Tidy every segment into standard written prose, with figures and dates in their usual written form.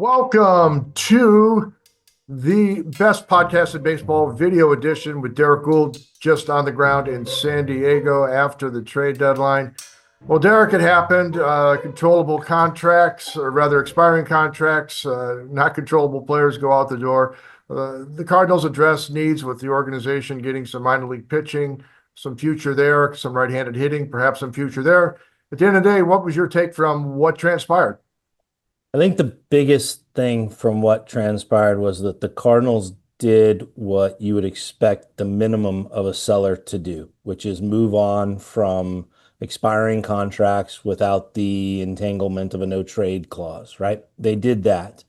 Welcome to the best podcast in baseball video edition with Derrick Goold just on the ground in San Diego after the trade deadline. Well, Derrick, it happened. Controllable contracts, or rather expiring contracts, not controllable players go out the door. The Cardinals address needs with the organization getting some minor league pitching, some future there, some right-handed hitting, perhaps some future there. At the end of the day, what was your take from what transpired? I think the biggest thing from what transpired was that the Cardinals did what you would expect the minimum of a seller to do, which is move on from expiring contracts without the entanglement of a no trade clause, right? They did that.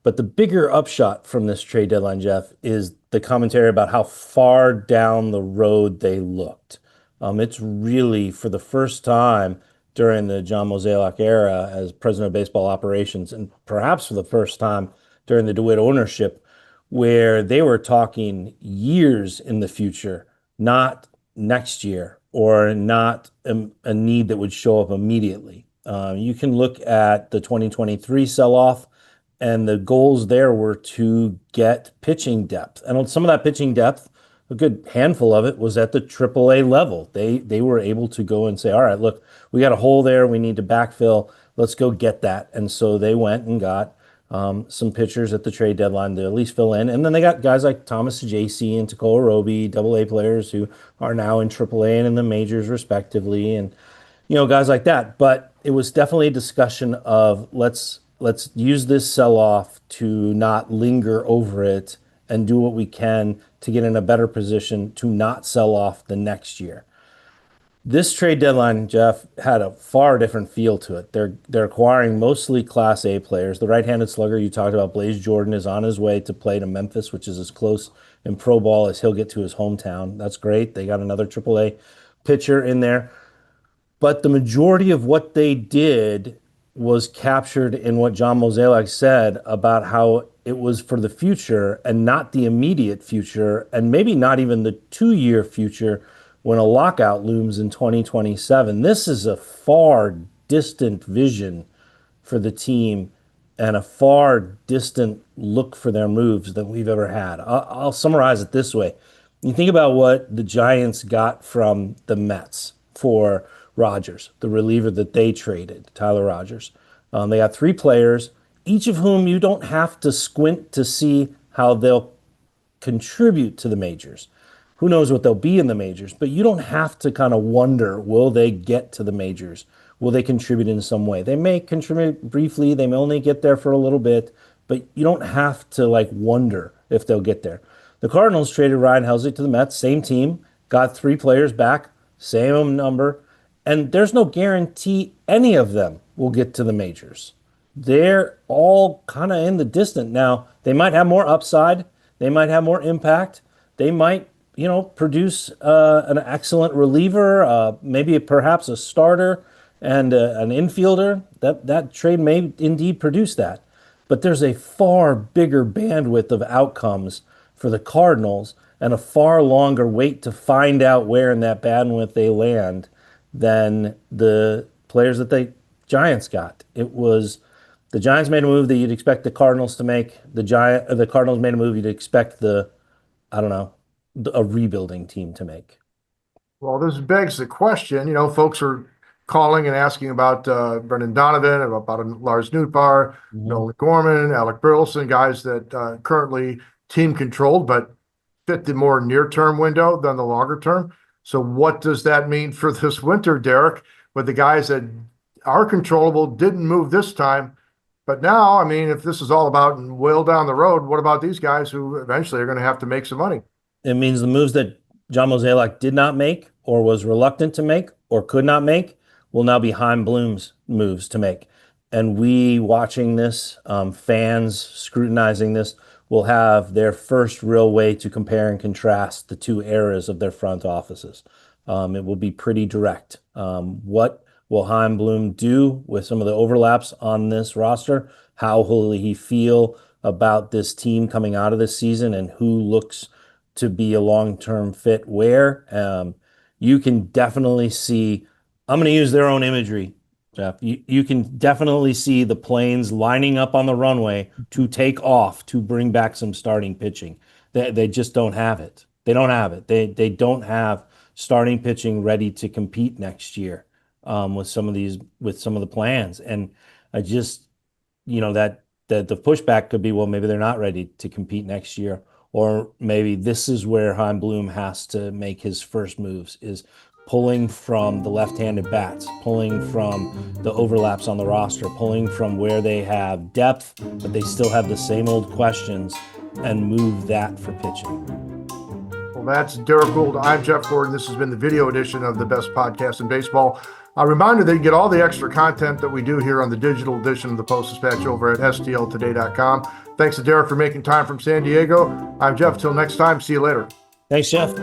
But the bigger upshot from this trade deadline, Jeff, is the commentary about how far down the road they looked. It's really for the first time during the John Mozeliak era as president of baseball operations, and perhaps for the first time during the DeWitt ownership, where they were talking years in the future, not next year or not a need that would show up immediately. You can look at the 2023 sell-off, and the goals there were to get pitching depth. And on some of that pitching depth, a good handful of it was at the AAA level. They were able to go and say, all right, look, we got a hole there. We need to backfill. Let's go get that. And so they went and got some pitchers at the trade deadline to at least fill in. And then they got guys like Thomas JC and Tekoa Roby, AA players who are now in AAA and in the majors respectively. And guys like that. But it was definitely a discussion of let's use this sell-off to not linger over it and do what we can to get in a better position to not sell off the next year. This trade deadline, Jeff, had a far different feel to it. They're acquiring mostly Class A players. The right-handed slugger you talked about, Blaze Jordan, is on his way to play to Memphis, which is as close in pro ball as he'll get to his hometown. That's great. They got another AAA pitcher in there. But the majority of what they did was captured in what John Mozeliak said about how it was for the future and not the immediate future, and maybe not even the 2 year future when a lockout looms in 2027. This is a far distant vision for the team and a far distant look for their moves than we've ever had. I'll summarize it this way. You think about what the Giants got from the Mets for Rogers, the reliever that they traded, Tyler Rogers. They got three players, each of whom you don't have to squint to see how they'll contribute to the majors. Who knows what they'll be in the majors, but you don't have to kind of wonder, will they get to the majors? Will they contribute in some way? They may contribute briefly, they may only get there for a little bit, but you don't have to wonder if they'll get there. The Cardinals traded Ryan Helsley to the Mets, same team, got three players back, same number, and there's no guarantee any of them will get to the majors. They're all kind of in the distant. Now, they might have more upside, they might have more impact, they might produce an excellent reliever, maybe perhaps a starter and an infielder. That trade may indeed produce that. But there's a far bigger bandwidth of outcomes for the Cardinals and a far longer wait to find out where in that bandwidth they land than the players that the Giants got. It was the Giants made a move that you'd expect the Cardinals to make. The Cardinals made a move you'd expect I don't know, a rebuilding team to make. Well, this begs the question. Folks are calling and asking about Brendan Donovan, about Lars Nootbaar, Mhm. Nolan Gorman, Alec Burleson, guys that currently team controlled, but fit the more near-term window than the longer term. So what does that mean for this winter, Derrick, with the guys that are controllable, didn't move this time? But now, I mean, if this is all about and well down the road, what about these guys who eventually are going to have to make some money? It means the moves that John Mozeliak did not make or was reluctant to make or could not make will now be Chaim Bloom's moves to make. And we watching this, fans scrutinizing this, will have their first real way to compare and contrast the two eras of their front offices. It will be pretty direct. What will Chaim Bloom do with some of the overlaps on this roster? How will he feel about this team coming out of this season and who looks to be a long-term fit where? You can definitely see, I'm going to use their own imagery. Jeff. You can definitely see the planes lining up on the runway to take off to bring back some starting pitching. They just don't have it. They don't have it. They don't have starting pitching ready to compete next year with some of the plans. And I just, that the pushback could be, well, maybe they're not ready to compete next year, or maybe this is where Chaim Bloom has to make his first moves, is pulling from the left-handed bats, pulling from the overlaps on the roster, pulling from where they have depth, but they still have the same old questions, and move that for pitching. Well, that's Derrick Goold. I'm Jeff Gordon. This has been the video edition of the best podcast in baseball. A reminder that you get all the extra content that we do here on the digital edition of the Post-Dispatch over at stltoday.com. Thanks to Derrick for making time from San Diego. I'm Jeff. Till next time, see you later. Thanks, Jeff.